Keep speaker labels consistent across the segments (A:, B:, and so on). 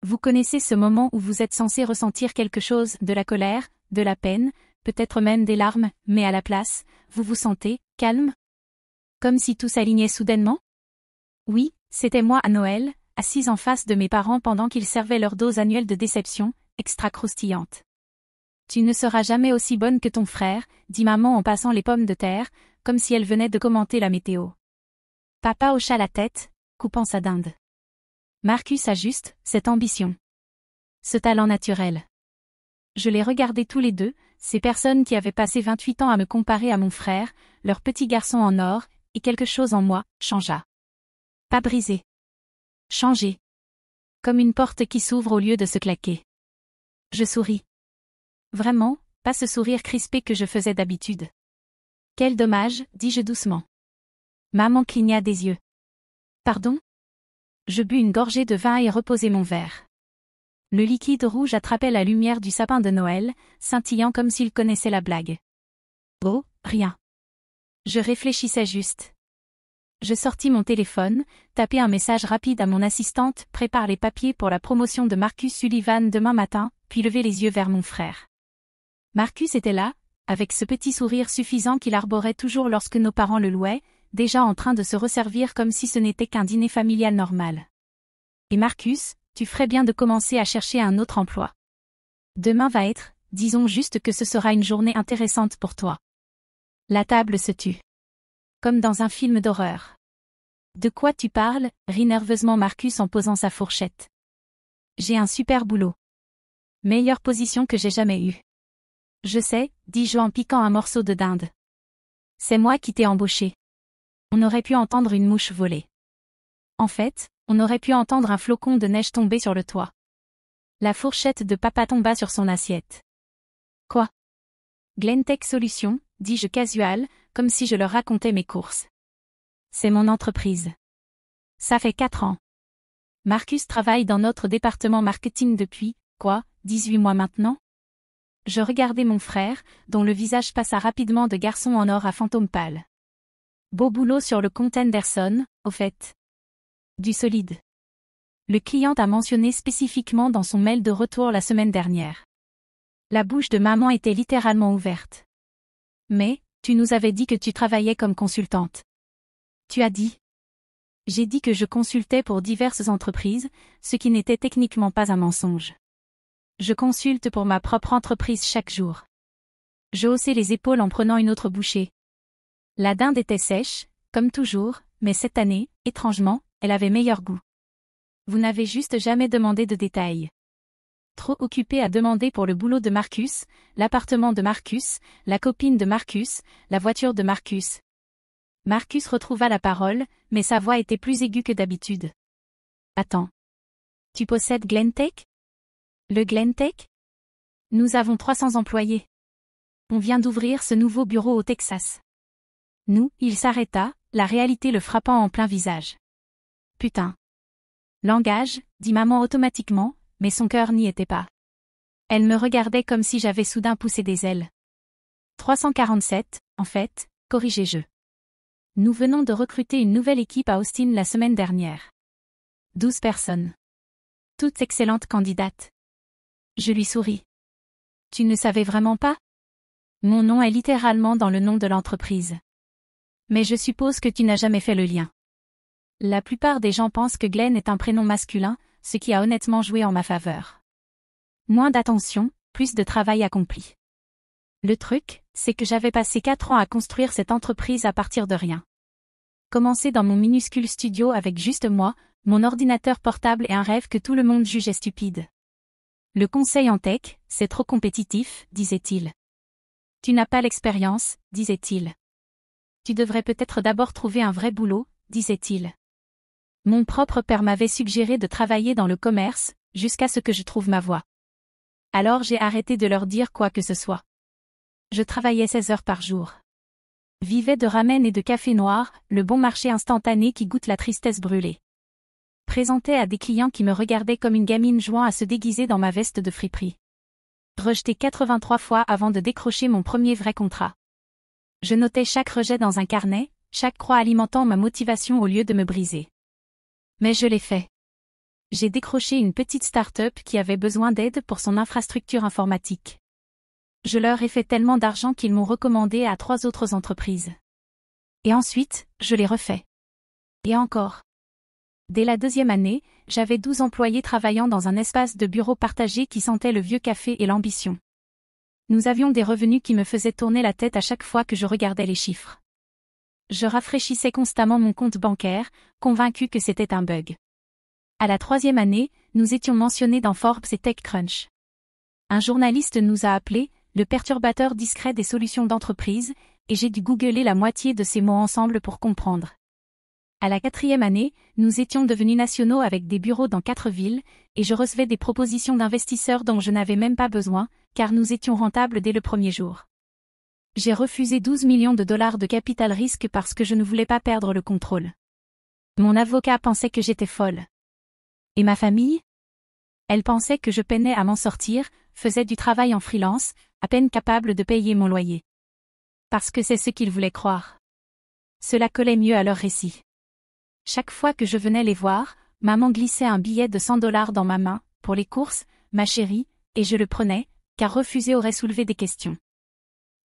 A: Vous connaissez ce moment où vous êtes censé ressentir quelque chose, de la colère, de la peine, peut-être même des larmes, mais à la place, vous vous sentez calme? Comme si tout s'alignait soudainement? Oui, c'était moi à Noël, assise en face de mes parents pendant qu'ils servaient leur dose annuelle de déception, extra croustillante. Tu ne seras jamais aussi bonne que ton frère, dit maman en passant les pommes de terre, comme si elle venait de commenter la météo. Papa hocha la tête, coupant sa dinde. Marcus a juste cette ambition. Ce talent naturel. Je les regardais tous les deux, ces personnes qui avaient passé 28 ans à me comparer à mon frère, leur petit garçon en or, et quelque chose en moi changea. Pas brisé. Changé. Comme une porte qui s'ouvre au lieu de se claquer. Je souris. Vraiment, pas ce sourire crispé que je faisais d'habitude. Quel dommage, dis-je doucement. Maman cligna des yeux. Pardon? Je bus une gorgée de vin et reposai mon verre. Le liquide rouge attrapait la lumière du sapin de Noël, scintillant comme s'il connaissait la blague. Oh, rien. Je réfléchissais juste. Je sortis mon téléphone, tapai un message rapide à mon assistante, prépare les papiers pour la promotion de Marcus Sullivan demain matin, puis levai les yeux vers mon frère. Marcus était là, avec ce petit sourire suffisant qu'il arborait toujours lorsque nos parents le louaient, déjà en train de se resservir comme si ce n'était qu'un dîner familial normal. Et Marcus, tu ferais bien de commencer à chercher un autre emploi. Demain va être, disons juste que ce sera une journée intéressante pour toi. La table se tut. Comme dans un film d'horreur. De quoi tu parles? Rit nerveusement Marcus en posant sa fourchette. J'ai un super boulot. Meilleure position que j'ai jamais eue. Je sais, dis-je en piquant un morceau de dinde. C'est moi qui t'ai embauché. On aurait pu entendre une mouche voler. En fait, on aurait pu entendre un flocon de neige tomber sur le toit. La fourchette de papa tomba sur son assiette. Quoi? Glentech Solutions, dis-je casual, comme si je leur racontais mes courses. C'est mon entreprise. Ça fait 4 ans. Marcus travaille dans notre département marketing depuis, 18 mois maintenant? Je regardais mon frère, dont le visage passa rapidement de garçon en or à fantôme pâle. Beau boulot sur le compte Henderson, au fait. Du solide. Le client a mentionné spécifiquement dans son mail de retour la semaine dernière. La bouche de maman était littéralement ouverte. Mais, tu nous avais dit que tu travaillais comme consultante. Tu as dit? J'ai dit que je consultais pour diverses entreprises, ce qui n'était techniquement pas un mensonge. Je consulte pour ma propre entreprise chaque jour. Je haussai les épaules en prenant une autre bouchée. La dinde était sèche, comme toujours, mais cette année, étrangement, elle avait meilleur goût. Vous n'avez juste jamais demandé de détails. Trop occupé à demander pour le boulot de Marcus, l'appartement de Marcus, la copine de Marcus, la voiture de Marcus. Marcus retrouva la parole, mais sa voix était plus aiguë que d'habitude. Attends. Tu possèdes Glentech? Le Glentech? Nous avons 300 employés. On vient d'ouvrir ce nouveau bureau au Texas. Il s'arrêta, la réalité le frappant en plein visage. Putain. Langage, dit maman automatiquement, mais son cœur n'y était pas. Elle me regardait comme si j'avais soudain poussé des ailes. 347, en fait, corrigeai-je. Nous venons de recruter une nouvelle équipe à Austin la semaine dernière. 12 personnes. Toutes excellentes candidates. Je lui souris. Tu ne savais vraiment pas? Mon nom est littéralement dans le nom de l'entreprise. Mais je suppose que tu n'as jamais fait le lien. La plupart des gens pensent que Glenn est un prénom masculin, ce qui a honnêtement joué en ma faveur. Moins d'attention, plus de travail accompli. Le truc, c'est que j'avais passé 4 ans à construire cette entreprise à partir de rien. Commencer dans mon minuscule studio avec juste moi, mon ordinateur portable et un rêve que tout le monde jugeait stupide. Le conseil en tech, c'est trop compétitif, disait-il. Tu n'as pas l'expérience, disait-il. Tu devrais peut-être d'abord trouver un vrai boulot, disait-il. Mon propre père m'avait suggéré de travailler dans le commerce, jusqu'à ce que je trouve ma voie. Alors j'ai arrêté de leur dire quoi que ce soit. Je travaillais 16 heures par jour. Vivais de ramen et de café noir, le bon marché instantané qui goûte la tristesse brûlée. Présentais à des clients qui me regardaient comme une gamine jouant à se déguiser dans ma veste de friperie. Rejeté 83 fois avant de décrocher mon premier vrai contrat. Je notais chaque rejet dans un carnet, chaque croix alimentant ma motivation au lieu de me briser. Mais je l'ai fait. J'ai décroché une petite start-up qui avait besoin d'aide pour son infrastructure informatique. Je leur ai fait tellement d'argent qu'ils m'ont recommandé à 3 autres entreprises. Et ensuite, je l'ai refait. Et encore. Dès la 2e année, j'avais 12 employés travaillant dans un espace de bureau partagé qui sentait le vieux café et l'ambition. Nous avions des revenus qui me faisaient tourner la tête à chaque fois que je regardais les chiffres. Je rafraîchissais constamment mon compte bancaire, convaincu que c'était un bug. À la 3e année, nous étions mentionnés dans Forbes et TechCrunch. Un journaliste nous a appelés le perturbateur discret des solutions d'entreprise, et j'ai dû googler la moitié de ces mots ensemble pour comprendre. À la 4e année, nous étions devenus nationaux avec des bureaux dans 4 villes, et je recevais des propositions d'investisseurs dont je n'avais même pas besoin, car nous étions rentables dès le premier jour. J'ai refusé 12 millions de dollars de capital risque parce que je ne voulais pas perdre le contrôle. Mon avocat pensait que j'étais folle. Et ma famille? Elle pensait que je peinais à m'en sortir, faisais du travail en freelance, à peine capable de payer mon loyer. Parce que c'est ce qu'ils voulaient croire. Cela collait mieux à leur récit. Chaque fois que je venais les voir, maman glissait un billet de 100 dollars dans ma main, pour les courses, ma chérie, et je le prenais, car refuser aurait soulevé des questions.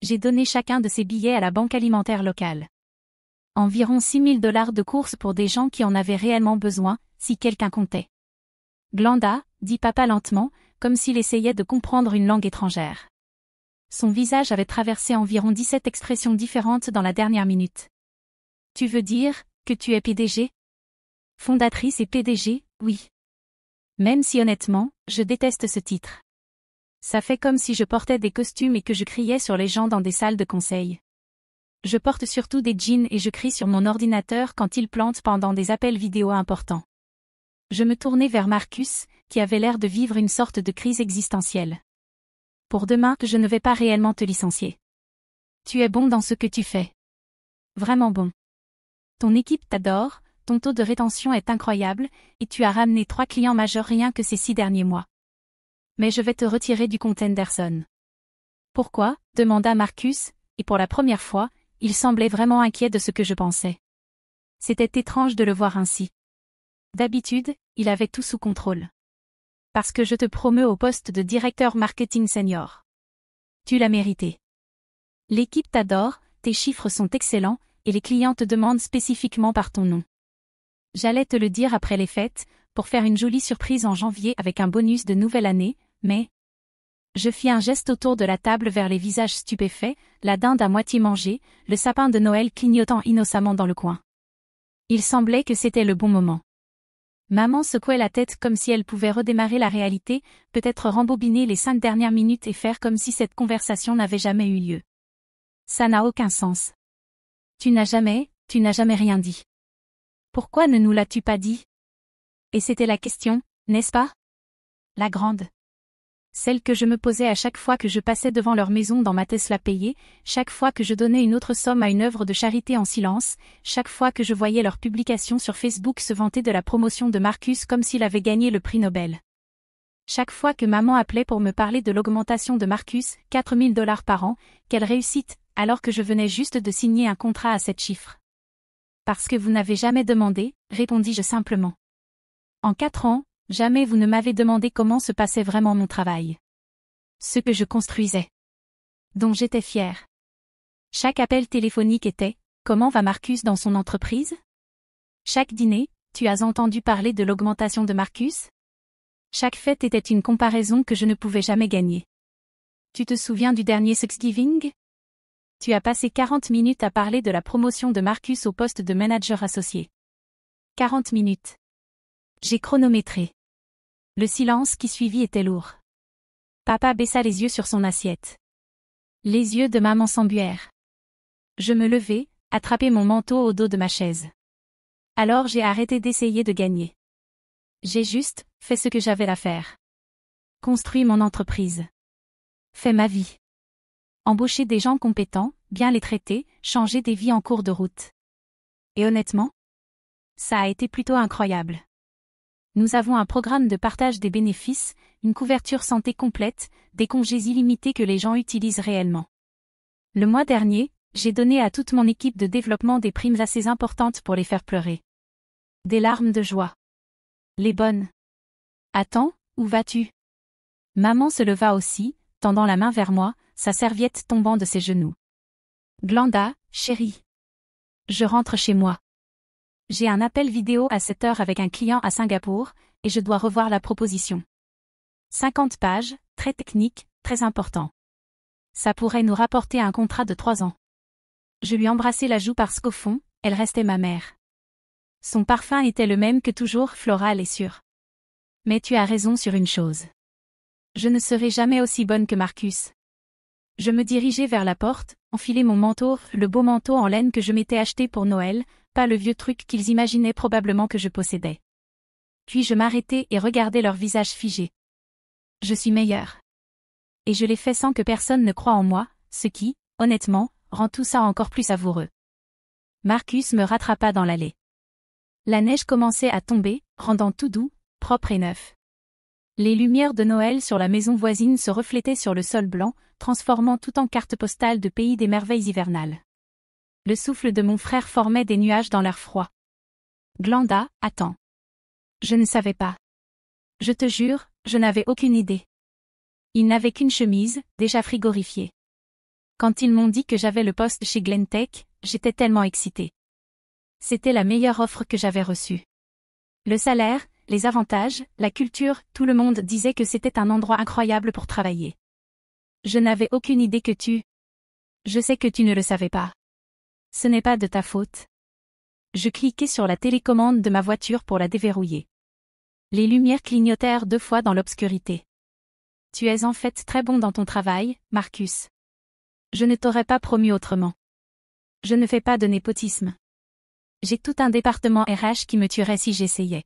A: J'ai donné chacun de ces billets à la banque alimentaire locale. Environ 6 000 dollars de courses pour des gens qui en avaient réellement besoin, si quelqu'un comptait. Glenda, dit papa lentement, comme s'il essayait de comprendre une langue étrangère. Son visage avait traversé environ 17 expressions différentes dans la dernière minute. Tu veux dire que tu es PDG? Fondatrice et PDG, oui. Même si honnêtement, je déteste ce titre. Ça fait comme si je portais des costumes et que je criais sur les gens dans des salles de conseil. Je porte surtout des jeans et je crie sur mon ordinateur quand il plante pendant des appels vidéo importants. Je me tournai vers Marcus, qui avait l'air de vivre une sorte de crise existentielle. Pour demain, je ne vais pas réellement te licencier. Tu es bon dans ce que tu fais. Vraiment bon. Ton équipe t'adore, ton taux de rétention est incroyable, et tu as ramené 3 clients majeurs rien que ces 6 derniers mois. Mais je vais te retirer du compte Henderson. Pourquoi? Demanda Marcus, et pour la première fois, il semblait vraiment inquiet de ce que je pensais. C'était étrange de le voir ainsi. D'habitude, il avait tout sous contrôle. Parce que je te promeux au poste de directeur marketing senior. Tu l'as mérité. L'équipe t'adore, tes chiffres sont excellents, et les clients te demandent spécifiquement par ton nom. J'allais te le dire après les fêtes, pour faire une jolie surprise en janvier avec un bonus de nouvelle année, mais... Je fis un geste autour de la table vers les visages stupéfaits, la dinde à moitié mangée, le sapin de Noël clignotant innocemment dans le coin. Il semblait que c'était le bon moment. Maman secouait la tête comme si elle pouvait redémarrer la réalité, peut-être rembobiner les 5 dernières minutes et faire comme si cette conversation n'avait jamais eu lieu. Ça n'a aucun sens. Tu n'as jamais rien dit. Pourquoi ne nous l'as-tu pas dit? Et c'était la question, n'est-ce pas? La grande. Celle que je me posais à chaque fois que je passais devant leur maison dans ma Tesla payée, chaque fois que je donnais une autre somme à une œuvre de charité en silence, chaque fois que je voyais leurs publications sur Facebook se vanter de la promotion de Marcus comme s'il avait gagné le prix Nobel. Chaque fois que maman appelait pour me parler de l'augmentation de Marcus, 4 000 dollars par an, quelle réussite, alors que je venais juste de signer un contrat à 7 chiffres. Parce que vous n'avez jamais demandé, répondis-je simplement. En 4 ans, jamais vous ne m'avez demandé comment se passait vraiment mon travail. Ce que je construisais. Dont j'étais fière. Chaque appel téléphonique était « Comment va Marcus dans son entreprise ?» Chaque dîner, tu as entendu parler de l'augmentation de Marcus? Chaque fête était une comparaison que je ne pouvais jamais gagner. Tu te souviens du dernier Thanksgiving? Tu as passé 40 minutes à parler de la promotion de Marcus au poste de manager associé. 40 minutes. J'ai chronométré. Le silence qui suivit était lourd. Papa baissa les yeux sur son assiette. Les yeux de maman s'embuèrent. Je me levai, attrapai mon manteau au dos de ma chaise. Alors j'ai arrêté d'essayer de gagner. J'ai juste fait ce que j'avais à faire. Construit mon entreprise. Fait ma vie. Embaucher des gens compétents, bien les traiter, changer des vies en cours de route. Et honnêtement, ça a été plutôt incroyable. Nous avons un programme de partage des bénéfices, une couverture santé complète, des congés illimités que les gens utilisent réellement. Le mois dernier, j'ai donné à toute mon équipe de développement des primes assez importantes pour les faire pleurer. Des larmes de joie. Les bonnes. Attends, où vas-tu? Maman se leva aussi, tendant la main vers moi, sa serviette tombant de ses genoux. Glenda, chérie. Je rentre chez moi. J'ai un appel vidéo à 7 heures avec un client à Singapour, et je dois revoir la proposition. 50 pages, très technique, très important. Ça pourrait nous rapporter un contrat de 3 ans. Je lui embrassai la joue parce qu'au fond, elle restait ma mère. Son parfum était le même que toujours, floral et sûr. Mais tu as raison sur une chose. Je ne serai jamais aussi bonne que Marcus. Je me dirigeai vers la porte, enfilai mon manteau, le beau manteau en laine que je m'étais acheté pour Noël, pas le vieux truc qu'ils imaginaient probablement que je possédais. Puis je m'arrêtai et regardai leur visage figé. Je suis meilleure. Et je l'ai fait sans que personne ne croie en moi, ce qui, honnêtement, rend tout ça encore plus savoureux. Marcus me rattrapa dans l'allée. La neige commençait à tomber, rendant tout doux, propre et neuf. Les lumières de Noël sur la maison voisine se reflétaient sur le sol blanc, transformant tout en carte postale de pays des merveilles hivernales. Le souffle de mon frère formait des nuages dans l'air froid. Glenda, attends. Je ne savais pas. Je te jure, je n'avais aucune idée. Il n'avait qu'une chemise, déjà frigorifiée. Quand ils m'ont dit que j'avais le poste chez Glentech, j'étais tellement excitée. C'était la meilleure offre que j'avais reçue. Le salaire, les avantages, la culture, tout le monde disait que c'était un endroit incroyable pour travailler. Je n'avais aucune idée que tu... Je sais que tu ne le savais pas. Ce n'est pas de ta faute. Je cliquai sur la télécommande de ma voiture pour la déverrouiller. Les lumières clignotèrent 2 fois dans l'obscurité. Tu es en fait très bon dans ton travail, Marcus. Je ne t'aurais pas promu autrement. Je ne fais pas de népotisme. J'ai tout un département RH qui me tuerait si j'essayais.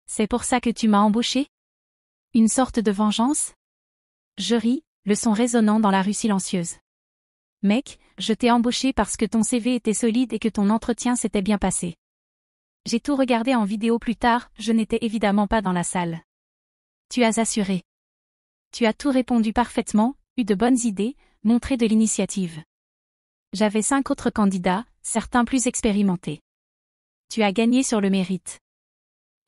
A: C'est pour ça que tu m'as embauché? Une sorte de vengeance? Je ris, le son résonnant dans la rue silencieuse. Mec, je t'ai embauché parce que ton CV était solide et que ton entretien s'était bien passé. J'ai tout regardé en vidéo plus tard, je n'étais évidemment pas dans la salle. Tu as assuré. Tu as tout répondu parfaitement, eu de bonnes idées, montré de l'initiative. J'avais 5 autres candidats, certains plus expérimentés. Tu as gagné sur le mérite.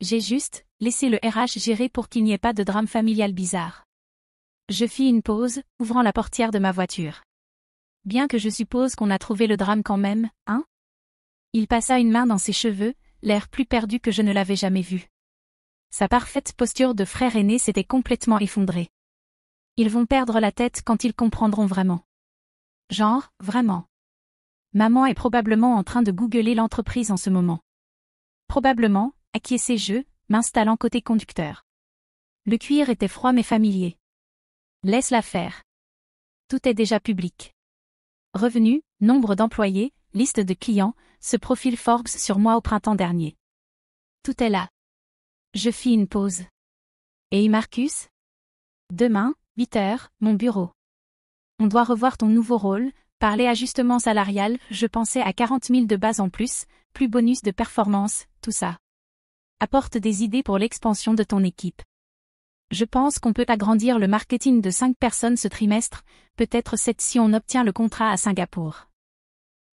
A: J'ai juste laissé le RH gérer pour qu'il n'y ait pas de drame familial bizarre. Je fis une pause, ouvrant la portière de ma voiture. Bien que je suppose qu'on a trouvé le drame quand même, hein? Il passa une main dans ses cheveux, l'air plus perdu que je ne l'avais jamais vu. Sa parfaite posture de frère aîné s'était complètement effondrée. Ils vont perdre la tête quand ils comprendront vraiment. Genre, vraiment. Maman est probablement en train de googler l'entreprise en ce moment. Probablement, acquiesçai-je, m'installant côté conducteur. Le cuir était froid mais familier. Laisse-la faire. Tout est déjà public. Revenus, nombre d'employés, liste de clients, ce profil Forbes sur moi au printemps dernier. Tout est là. Je fis une pause. Et Marcus? Demain, 8 heures, mon bureau. On doit revoir ton nouveau rôle, parler ajustement salarial, je pensais à 40 000 de base en plus bonus de performance, tout ça. Apporte des idées pour l'expansion de ton équipe. Je pense qu'on peut agrandir le marketing de 5 personnes ce trimestre, peut-être 7 si on obtient le contrat à Singapour.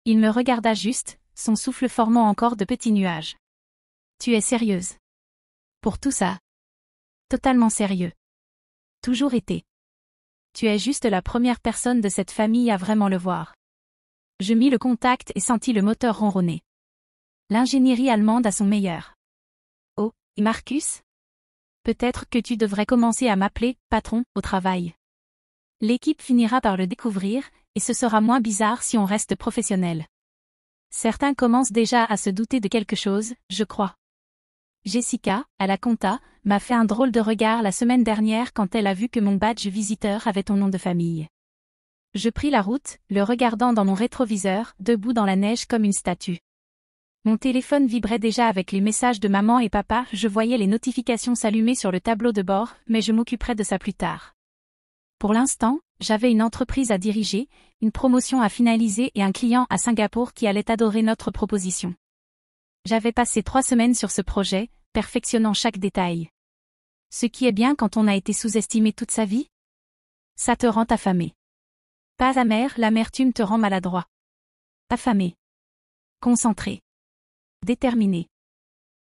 A: Il me regarda juste, son souffle formant encore de petits nuages. Tu es sérieuse? Pour tout ça? Totalement sérieux. Toujours été. Tu es juste la première personne de cette famille à vraiment le voir. Je mis le contact et sentis le moteur ronronner. L'ingénierie allemande à son meilleur. Oh, et Marcus? Peut-être que tu devrais commencer à m'appeler « patron » au travail. L'équipe finira par le découvrir, et ce sera moins bizarre si on reste professionnel. Certains commencent déjà à se douter de quelque chose, je crois. Jessica, à la compta, m'a fait un drôle de regard la semaine dernière quand elle a vu que mon badge visiteur avait ton nom de famille. Je pris la route, le regardant dans mon rétroviseur, debout dans la neige comme une statue. Mon téléphone vibrait déjà avec les messages de maman et papa, je voyais les notifications s'allumer sur le tableau de bord, mais je m'occuperai de ça plus tard. Pour l'instant, j'avais une entreprise à diriger, une promotion à finaliser et un client à Singapour qui allait adorer notre proposition. J'avais passé 3 semaines sur ce projet, perfectionnant chaque détail. Ce qui est bien quand on a été sous-estimé toute sa vie. Ça te rend affamé. Pas amer, l'amertume te rend maladroit. Affamé. Concentré. Déterminé.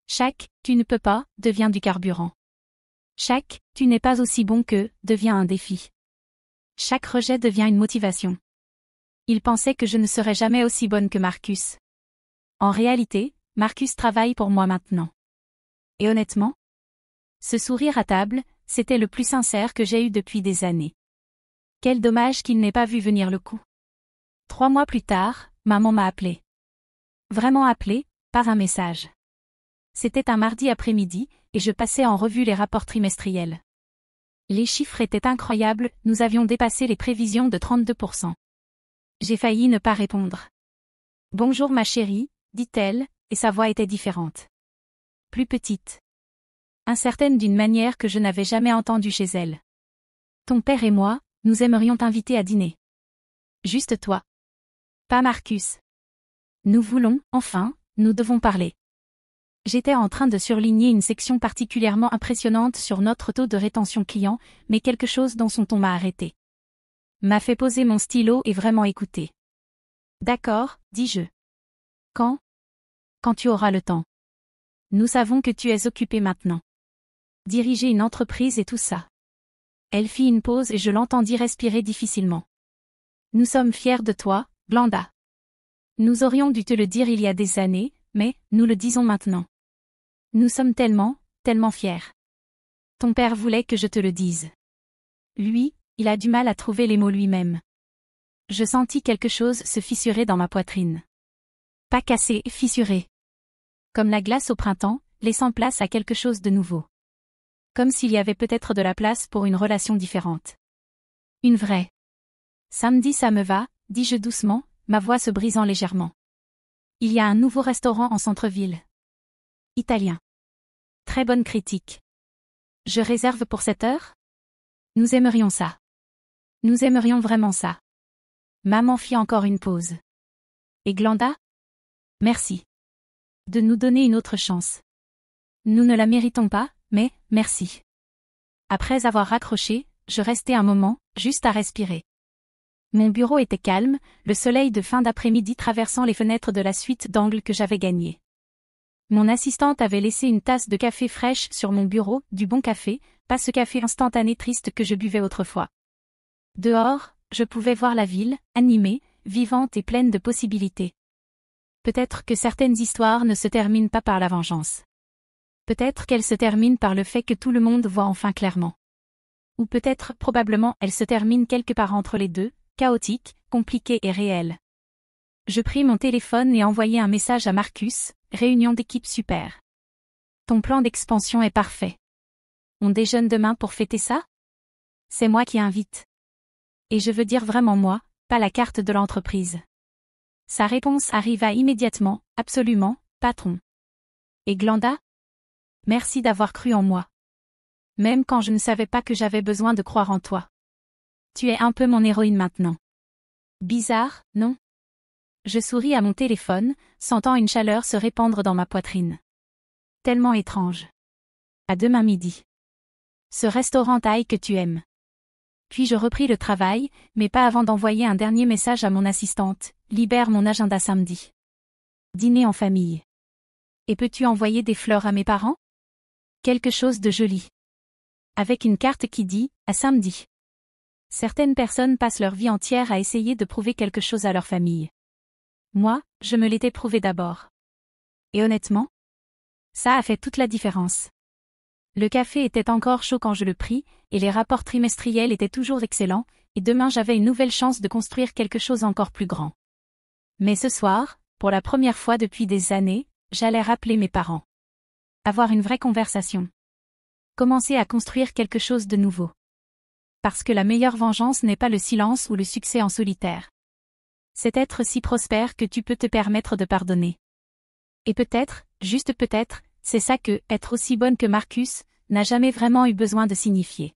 A: Chaque « tu ne peux pas » devient du carburant. Chaque « tu n'es pas aussi bon que » devient un défi. Chaque rejet devient une motivation. Il pensait que je ne serais jamais aussi bonne que Marcus. En réalité, Marcus travaille pour moi maintenant. Et honnêtement, ce sourire à table, c'était le plus sincère que j'ai eu depuis des années. Quel dommage qu'il n'ait pas vu venir le coup. 3 mois plus tard, maman m'a appelé. Vraiment appelé, pas un message. C'était un mardi après-midi, et je passais en revue les rapports trimestriels. Les chiffres étaient incroyables, nous avions dépassé les prévisions de 32%. J'ai failli ne pas répondre. Bonjour ma chérie, dit-elle, et sa voix était différente. Plus petite. Incertaine d'une manière que je n'avais jamais entendue chez elle. Ton père et moi, nous aimerions t'inviter à dîner. Juste toi. Pas Marcus. Nous voulons, enfin, nous devons parler. J'étais en train de surligner une section particulièrement impressionnante sur notre taux de rétention client, mais quelque chose dans son ton m'a arrêté. M'a fait poser mon stylo et vraiment écouter. D'accord, dis-je. Quand? Quand tu auras le temps. Nous savons que tu es occupé maintenant. Diriger une entreprise et tout ça. Elle fit une pause et je l'entendis respirer difficilement. Nous sommes fiers de toi, Glenda. Nous aurions dû te le dire il y a des années, mais nous le disons maintenant. Nous sommes tellement, tellement fiers. Ton père voulait que je te le dise. Lui, il a du mal à trouver les mots lui-même. Je sentis quelque chose se fissurer dans ma poitrine. Pas cassé, fissuré. Comme la glace au printemps, laissant place à quelque chose de nouveau. Comme s'il y avait peut-être de la place pour une relation différente. Une vraie. Samedi ça me va, dis-je doucement, ma voix se brisant légèrement. Il y a un nouveau restaurant en centre-ville. Italien. Très bonne critique. Je réserve pour cette heure? Nous aimerions ça. Nous aimerions vraiment ça. Maman fit encore une pause. Et Glenda? Merci. De nous donner une autre chance. Nous ne la méritons pas, mais, merci. Après avoir raccroché, je restai un moment, juste à respirer. Mon bureau était calme, le soleil de fin d'après-midi traversant les fenêtres de la suite d'angles que j'avais gagnée. Mon assistante avait laissé une tasse de café fraîche sur mon bureau, du bon café, pas ce café instantané triste que je buvais autrefois. Dehors, je pouvais voir la ville, animée, vivante et pleine de possibilités. Peut-être que certaines histoires ne se terminent pas par la vengeance. Peut-être qu'elles se terminent par le fait que tout le monde voit enfin clairement. Ou peut-être, probablement, elles se terminent quelque part entre les deux, chaotiques, compliquées et réelles. Je pris mon téléphone et envoyai un message à Marcus, réunion d'équipe super. Ton plan d'expansion est parfait. On déjeune demain pour fêter ça? C'est moi qui invite. Et je veux dire vraiment moi, pas la carte de l'entreprise. Sa réponse arriva immédiatement, absolument, patron. Et Glenda? Merci d'avoir cru en moi. Même quand je ne savais pas que j'avais besoin de croire en toi. Tu es un peu mon héroïne maintenant. Bizarre, non? Je souris à mon téléphone, sentant une chaleur se répandre dans ma poitrine. Tellement étrange. À demain midi. Ce restaurant thaï que tu aimes. Puis je repris le travail, mais pas avant d'envoyer un dernier message à mon assistante, libère mon agenda samedi. Dîner en famille. Et peux-tu envoyer des fleurs à mes parents? Quelque chose de joli. Avec une carte qui dit, à samedi. Certaines personnes passent leur vie entière à essayer de prouver quelque chose à leur famille. Moi, je me l'étais prouvé d'abord. Et honnêtement, ça a fait toute la différence. Le café était encore chaud quand je le pris, et les rapports trimestriels étaient toujours excellents, et demain j'avais une nouvelle chance de construire quelque chose encore plus grand. Mais ce soir, pour la première fois depuis des années, j'allais rappeler mes parents. Avoir une vraie conversation. Commencer à construire quelque chose de nouveau. Parce que la meilleure vengeance n'est pas le silence ou le succès en solitaire. C'est être si prospère que tu peux te permettre de pardonner. Et peut-être, juste peut-être, c'est ça que, être aussi bonne que Marcus, n'a jamais vraiment eu besoin de signifier.